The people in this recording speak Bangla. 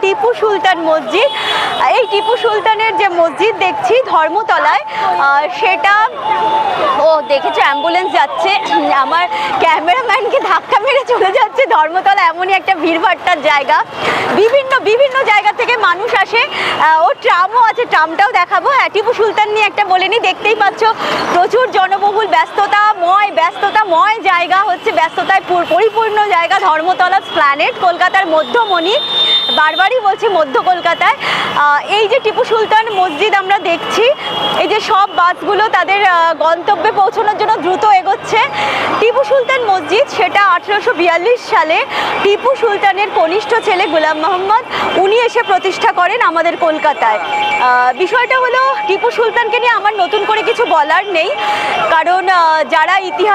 টিপু সুলতান মসজিদ। এই টিপু সুলতানের যে মসজিদ দেখছি ধর্মতলায়, সেটা দেখেছো অ্যাম্বুলেন্স যাচ্ছে, আমার ক্যামেরাম্যানকে ধাক্কা মেরে চলে যাচ্ছে। ধর্মতলা এমনই একটা ভিড়ভাট্টার জায়গা, বিভিন্ন জায়গা থেকে মানুষ আসে। ও ট্রামও আছে, ট্রামটাও দেখাবো। হ্যাঁ, টিপু সুলতান নিয়ে একটা বলেনি, দেখতেই পাচ্ছ প্রচুর জনবহুল ব্যস্ততাময় জায়গা, হচ্ছে ব্যস্ততায় পরিপূর্ণ জায়গা ধর্মতলা স্প্ল্যানেড, কলকাতার মধ্যমণি, বারবারই বলছি মধ্য কলকাতায়। এই যে টিপু সুলতান মসজিদ আমরা দেখছি, এই যে সব বাসগুলো তাদের গন্তব্যে পৌঁছানোর জন্য দ্রুত এগোচ্ছে। টিপু সুলতান মসজিদ সেটা 1842 সালে টিপু সুলতানের কনিষ্ঠ ছেলে গোলাম মোহাম্মদ উনি এসে প্রতিষ্ঠা করেন আমাদের কলকাতায়। বিষয়টা হলো টিপু সুলতানকে নিয়ে আমার নতুন করে কিছু বলার নেই, কারণ যারা ইতিহাস